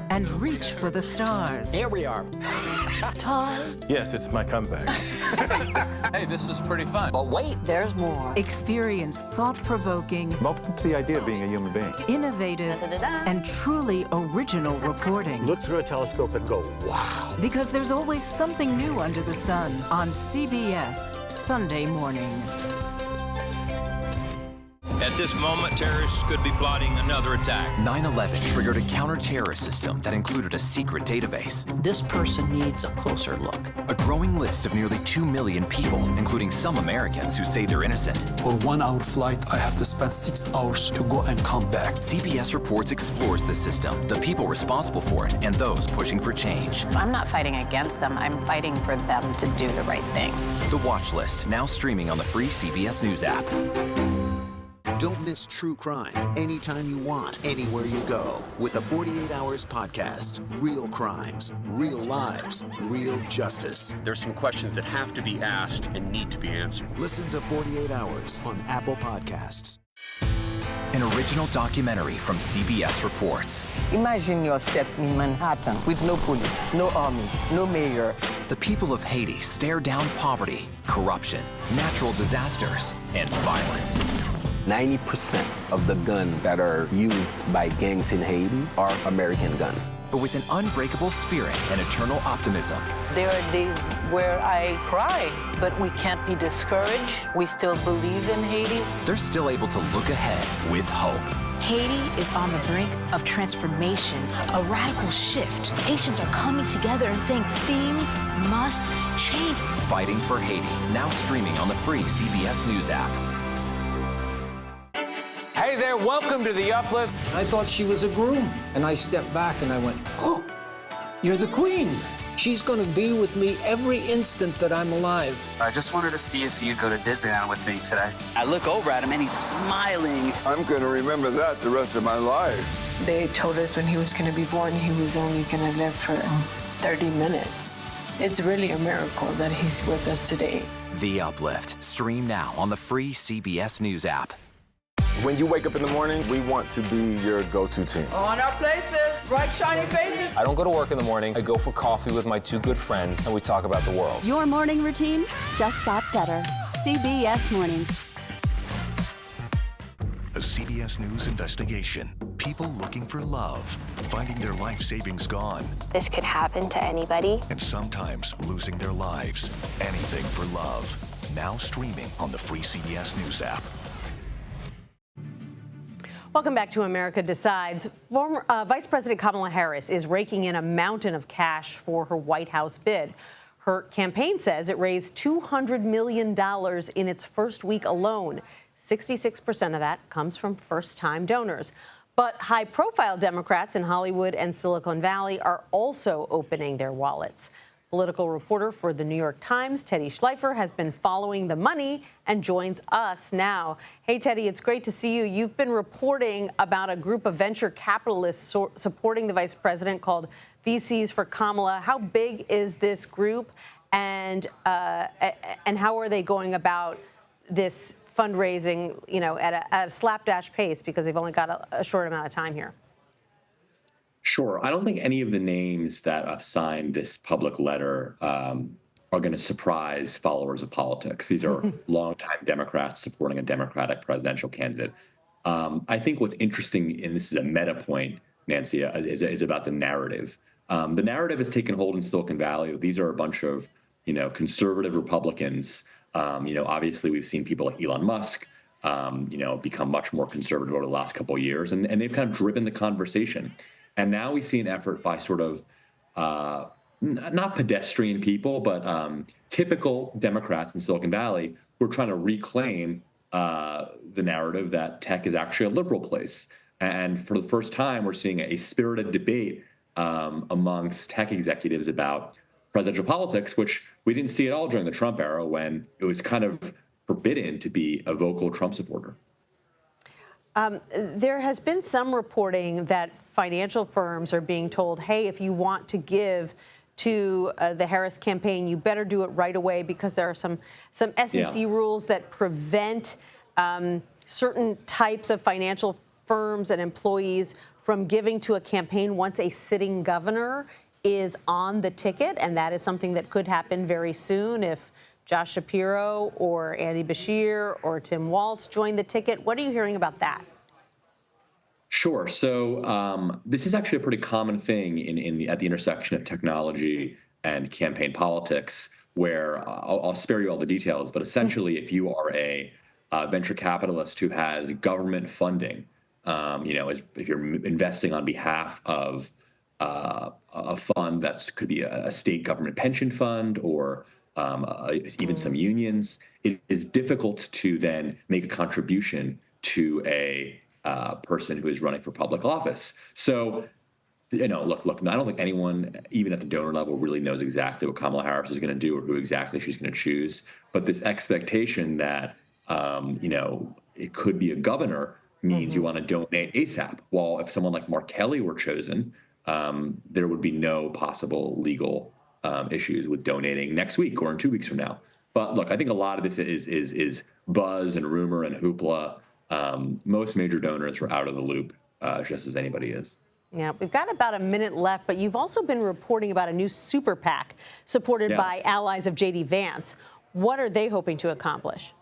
And reach for the stars. Here we are. Time. Yes, it's my comeback. Hey, this is pretty fun. But wait, there's more. Experience thought-provoking, Welcome to the idea of being a human being. innovative, and truly original reporting. Look through a telescope and go, wow. Because there's always something new under the sun on CBS Sunday morning. At this moment, terrorists could be plotting another attack. 9/11 triggered a counter-terrorist system that included a secret database. This person needs a closer look. A growing list of nearly 2 million people, including some Americans who say they're innocent. For 1 hour flight, I have to spend 6 hours to go and come back. CBS Reports explores the system, the people responsible for it, and those pushing for change. I'm not fighting against them. I'm fighting for them to do the right thing. The Watch List, now streaming on the free CBS News app. Don't miss true crime anytime you want, anywhere you go. With the 48 Hours podcast. Real crimes, real lives, real justice. There's some questions that have to be asked and need to be answered. Listen to 48 Hours on Apple Podcasts. An original documentary from CBS Reports. Imagine yourself in Manhattan with no police, no army, no mayor. The people of Haiti stare down poverty, corruption, natural disasters, and violence. 90% of the guns that are used by gangs in Haiti are American guns. But with an unbreakable spirit and eternal optimism. There are days where I cry, but we can't be discouraged. We still believe in Haiti. They're still able to look ahead with hope. Haiti is on the brink of transformation, a radical shift. Haitians are coming together and saying things must change. Fighting for Haiti, now streaming on the free CBS News app. Hey there, welcome to The Uplift. I thought she was a groom, and I stepped back and I went, oh, you're the queen. She's gonna be with me every instant that I'm alive. I just wanted to see if you'd go to Disneyland with me today. I look over at him and he's smiling. I'm gonna remember that the rest of my life. They told us when he was gonna be born, he was only gonna live for 30 minutes. It's really a miracle that he's with us today. The Uplift, stream now on the free CBS News app. When you wake up in the morning, we want to be your go-to team. On our places, bright, shiny faces. I don't go to work in the morning. I go for coffee with my two good friends, and we talk about the world. Your morning routine just got better. CBS Mornings. A CBS News investigation. People looking for love, finding their life savings gone. This could happen to anybody. And sometimes losing their lives. Anything for love. Now streaming on the free CBS News app. Welcome back to America Decides. Former Vice President Kamala Harris is raking in a mountain of cash for her White House bid. Her campaign says it raised $200 million in its first week alone. 66% of that comes from first-time donors. But high-profile Democrats in Hollywood and Silicon Valley are also opening their wallets. Political reporter for the New York Times, Teddy Schleifer, has been following the money and joins us now. Hey, Teddy, it's great to see you. You've been reporting about a group of venture capitalists supporting the vice president called VCs for Kamala. How big is this group, and how are they going about this fundraising, you know, at a slapdash pace, because they've only got a short amount of time here? Sure. I don't think any of the names that have signed this public letter are going to surprise followers of politics. These are longtime Democrats supporting a Democratic presidential candidate. I think what's interesting, and this is a meta point, Nancy, is about the narrative. The narrative has taken hold in Silicon Valley. These are a bunch of, you know, conservative Republicans. You know, obviously we've seen people like Elon Musk, you know, become much more conservative over the last couple of years, and they've kind of driven the conversation. And now we see an effort by sort of not pedestrian people, but typical Democrats in Silicon Valley who are trying to reclaim the narrative that tech is actually a liberal place. And for the first time, we're seeing a spirited debate amongst tech executives about presidential politics, which we didn't see at all during the Trump era when it was kind of forbidden to be a vocal Trump supporter. There has been some reporting that financial firms are being told, hey, if you want to give to the Harris campaign, you better do it right away because there are some SEC rules that prevent certain types of financial firms and employees from giving to a campaign once a sitting governor is on the ticket. And that is something that could happen very soon if Josh Shapiro or Andy Beshear or Tim Walz join the ticket. What are you hearing about that? Sure. So this is actually a pretty common thing at the intersection of technology and campaign politics, where I'll spare you all the details, but essentially, if you are a venture capitalist who has government funding, if you're investing on behalf of a fund that could be a state government pension fund or even some unions, it is difficult to then make a contribution to a person who is running for public office. So, look, I don't think anyone, even at the donor level, really knows exactly what Kamala Harris is going to do or who exactly she's going to choose. But this expectation that, it could be a governor means you want to donate ASAP. While if someone like Mark Kelly were chosen, there would be no possible legal issues with donating next week or in 2 weeks from now. But look, I think a lot of this is buzz and rumor and hoopla. Most major donors are out of the loop, just as anybody is. Yeah, we've got about a minute left, but you've also been reporting about a new super PAC supported by allies of J.D. Vance. What are they hoping to accomplish?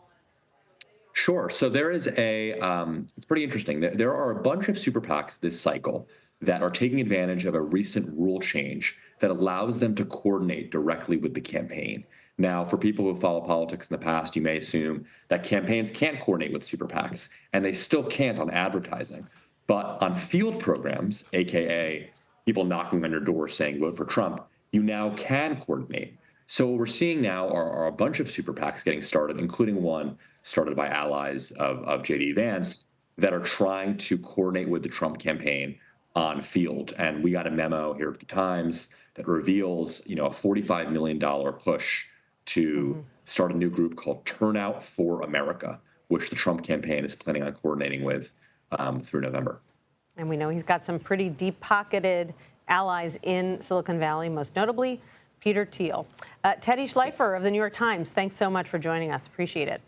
Sure. So there is it's pretty interesting. There are a bunch of super PACs this cycle that are taking advantage of a recent rule change that allows them to coordinate directly with the campaign. Now, for people who follow politics in the past, you may assume that campaigns can't coordinate with super PACs, and they still can't on advertising. But on field programs, AKA people knocking on your door saying vote for Trump, you now can coordinate. So what we're seeing now are a bunch of super PACs getting started, including one started by allies of J.D. Vance that are trying to coordinate with the Trump campaign on field. And we got a memo here at the Times that reveals, a $45 million push to start a new group called Turnout for America, which the Trump campaign is planning on coordinating with through November. And we know he's got some pretty deep-pocketed allies in Silicon Valley, most notably Peter Thiel. Teddy Schleifer of the New York Times, thanks so much for joining us. Appreciate it.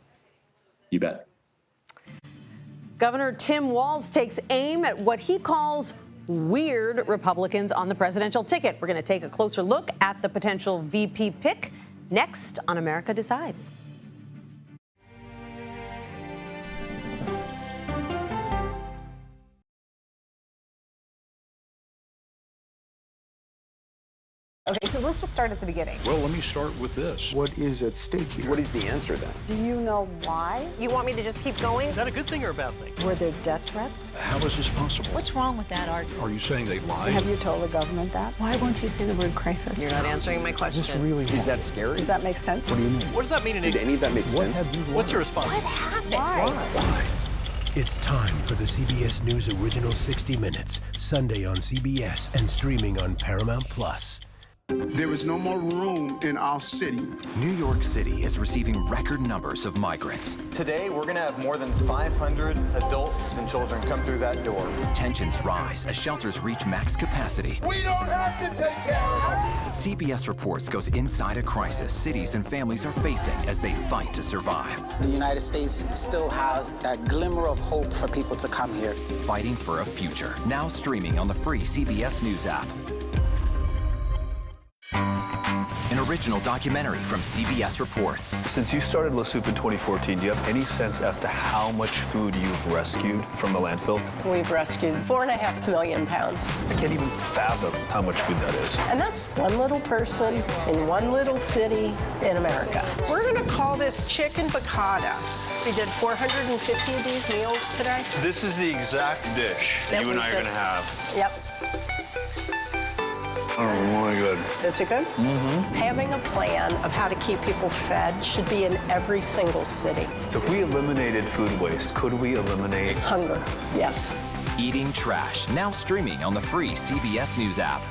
You bet. Governor Tim Walz takes aim at what he calls weird Republicans on the presidential ticket. We're going to take a closer look at the potential VP pick next on America Decides. Okay, so let's just start at the beginning. Well, let me start with this. What is at stake here? What is the answer then? Do you know why? You want me to just keep going? Is that a good thing or a bad thing? Were there death threats? How is this possible? What's wrong with that argument? Are you saying they lied? Have you told the government that? Why won't you say the word crisis? You're not answering my question. Is that scary? Does that make sense? What do you mean? What does that mean? Did any of that make sense? What's your response? What happened? Why? It's time for the CBS News Original 60 Minutes, Sunday on CBS and streaming on Paramount+. There is no more room in our city. New York City is receiving record numbers of migrants. Today, we're going to have more than 500 adults and children come through that door. Tensions rise as shelters reach max capacity. We don't have to take care of them. CBS Reports goes inside a crisis cities and families are facing as they fight to survive. The United States still has that glimmer of hope for people to come here. Fighting for a future. Now streaming on the free CBS News app. An original documentary from CBS Reports. Since you started La Soup in 2014, do you have any sense as to how much food you've rescued from the landfill? We've rescued 4.5 million pounds. I can't even fathom how much food that is. And that's one little person in one little city in America. We're going to call this chicken piccata. We did 450 of these meals today. This is the exact dish that you and I are going to have. Yep. Oh my God. Is it good? Mm-hmm. Having a plan of how to keep people fed should be in every single city. If we eliminated food waste, could we eliminate hunger? Yes. Eating Trash, now streaming on the free CBS News app.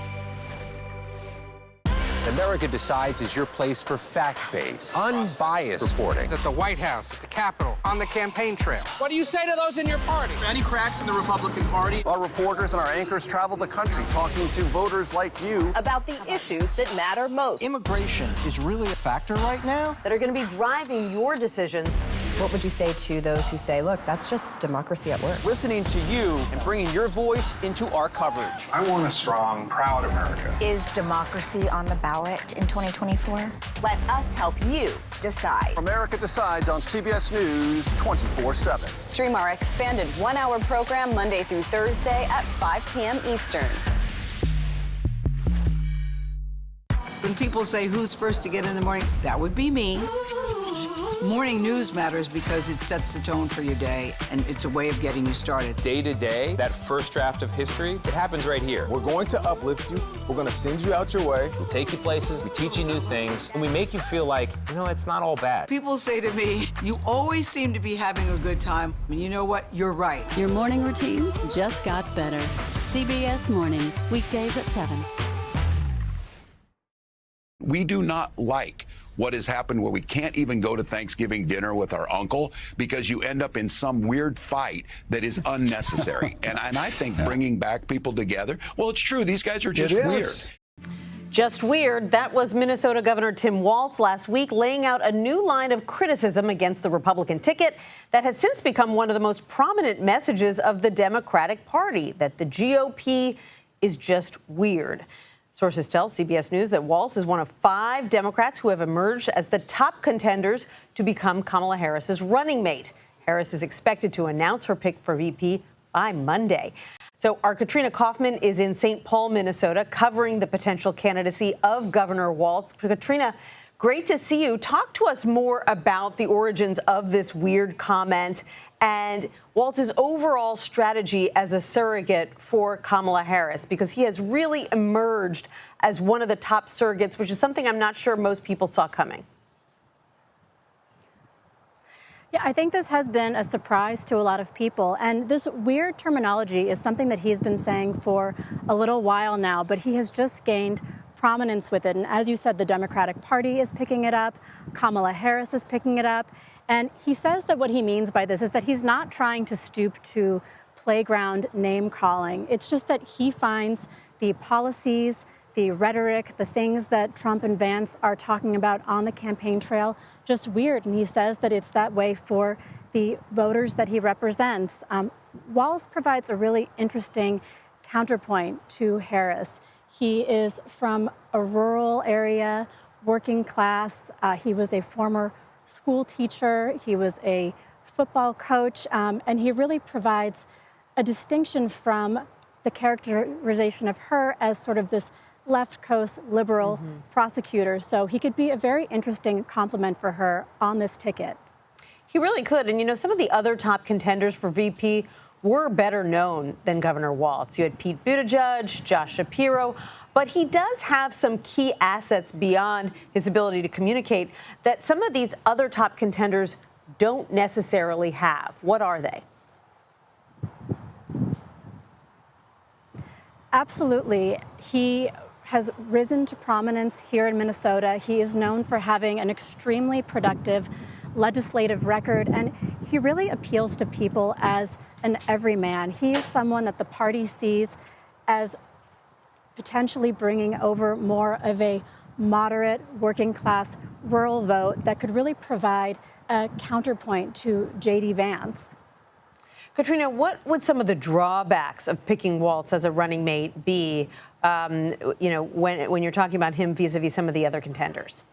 America Decides is your place for fact-based, unbiased reporting. At the White House, at the Capitol, on the campaign trail. What do you say to those in your party? Any cracks in the Republican Party? Our reporters and our anchors travel the country talking to voters like you about the issues that matter most. Immigration is really a factor right now that are going to be driving your decisions. What would you say to those who say, look, that's just democracy at work? Listening to you and bringing your voice into our coverage. I want a strong, proud America. Is democracy on the ballot in 2024? Let us help you decide. America Decides on CBS News 24/7. Stream our expanded one-hour program Monday through Thursday at 5 p.m. Eastern. When people say who's first to get in the morning, that would be me. Morning news matters because it sets the tone for your day, and it's a way of getting you started. Day to day, that first draft of history, it happens right here. We're going to uplift you. We're going to send you out your way. We'll take you places, we teach you new things, and we make you feel like, you know, it's not all bad. People say to me, you always seem to be having a good time. And you know what? You're right. Your morning routine just got better. CBS Mornings, weekdays at 7. We do not like what has happened where we can't even go to Thanksgiving dinner with our uncle because you end up in some weird fight that is unnecessary. and I think bringing back people together, well, it's true. These guys are just weird. Just weird. That was Minnesota Governor Tim Walz last week laying out a new line of criticism against the Republican ticket that has since become one of the most prominent messages of the Democratic Party, that the GOP is just weird. Sources tell CBS News that Walz is one of 5 Democrats who have emerged as the top contenders to become Kamala Harris's running mate. Harris is expected to announce her pick for VP by Monday. So our Katrina Kaufman is in St. Paul, Minnesota, covering the potential candidacy of Governor Walz. Katrina, great to see you. Talk to us more about the origins of this weird comment and Walz's overall strategy as a surrogate for Kamala Harris, because he has really emerged as one of the top surrogates, which is something I'm not sure most people saw coming. Yeah, I think this has been a surprise to a lot of people. And this weird terminology is something that he's been saying for a little while now, but he has just gained prominence with it. And as you said, the Democratic Party is picking it up. Kamala Harris is picking it up. And he says that what he means by this is that he's not trying to stoop to playground name calling. It's just that he finds the policies, the rhetoric, the things that Trump and Vance are talking about on the campaign trail just weird. And he says that it's that way for the voters that he represents. Walz provides a really interesting counterpoint to Harris. He is from a rural area, working class. He was a former school teacher. He was a football coach. And he really provides a distinction from the characterization of her as sort of this left coast liberal prosecutor. So he could be a very interesting complement for her on this ticket. He really could. And, you know, some of the other top contenders for VP were better known than Governor Walz. You had Pete Buttigieg, Josh Shapiro, but he does have some key assets beyond his ability to communicate that some of these other top contenders don't necessarily have. What are they? Absolutely. He has risen to prominence here in Minnesota. He is known for having an extremely productive legislative record, and he really appeals to people as an everyman. He is someone that the party sees as potentially bringing over more of a moderate, working class, rural vote that could really provide a counterpoint to J.D. Vance. Katrina, what would some of the drawbacks of picking Walz as a running mate be, you know, when you're talking about him vis-a-vis some of the other contenders?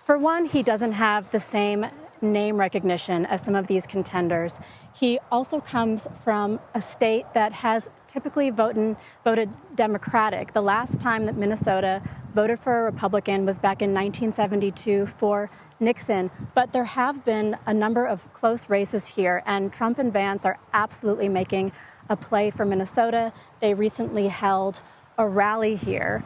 For one, he doesn't have the same name recognition as some of these contenders. He also comes from a state that has typically voted Democratic. The last time that Minnesota voted for a Republican was back in 1972 for Nixon. But there have been a number of close races here, and Trump and Vance are absolutely making a play for Minnesota. They recently held a rally here.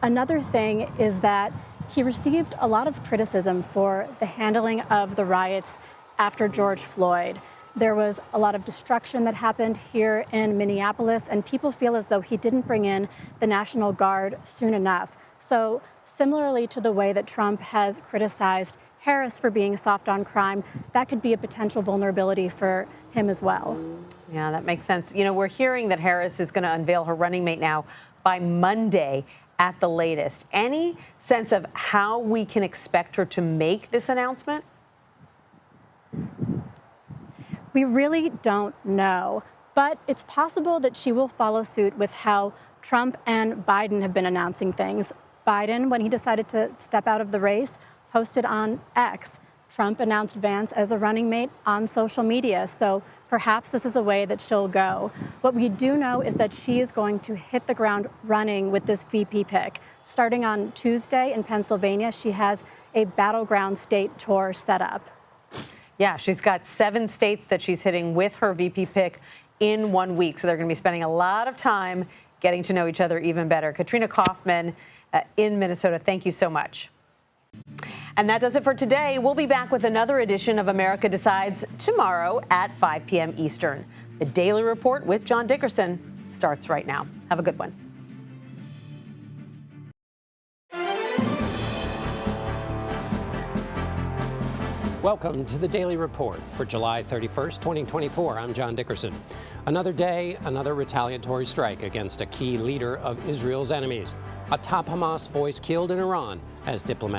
Another thing is that he received a lot of criticism for the handling of the riots after George Floyd. There was a lot of destruction that happened here in Minneapolis, and people feel as though he didn't bring in the National Guard soon enough. So similarly to the way that Trump has criticized Harris for being soft on crime, that could be a potential vulnerability for him as well. Yeah, that makes sense. You know, we're hearing that Harris is going to unveil her running mate now by Monday at the latest. Any sense of how we can expect her to make this announcement? We really don't know, but it's possible that she will follow suit with how Trump and Biden have been announcing things. Biden, when he decided to step out of the race, posted on X. Trump announced Vance as a running mate on social media, so perhaps this is a way that she'll go. What we do know is that she is going to hit the ground running with this VP pick. Starting on Tuesday in Pennsylvania, she has a battleground state tour set up. Yeah, she's got 7 states that she's hitting with her VP pick in 1 week, so they're going to be spending a lot of time getting to know each other even better. Katrina Kaufman in Minnesota, thank you so much. And that does it for today. We'll be back with another edition of America Decides tomorrow at 5 p.m. Eastern. The Daily Report with John Dickerson starts right now. Have a good one. Welcome to the Daily Report for July 31st, 2024. I'm John Dickerson. Another day, another retaliatory strike against a key leader of Israel's enemies. A top Hamas voice killed in Iran as diplomats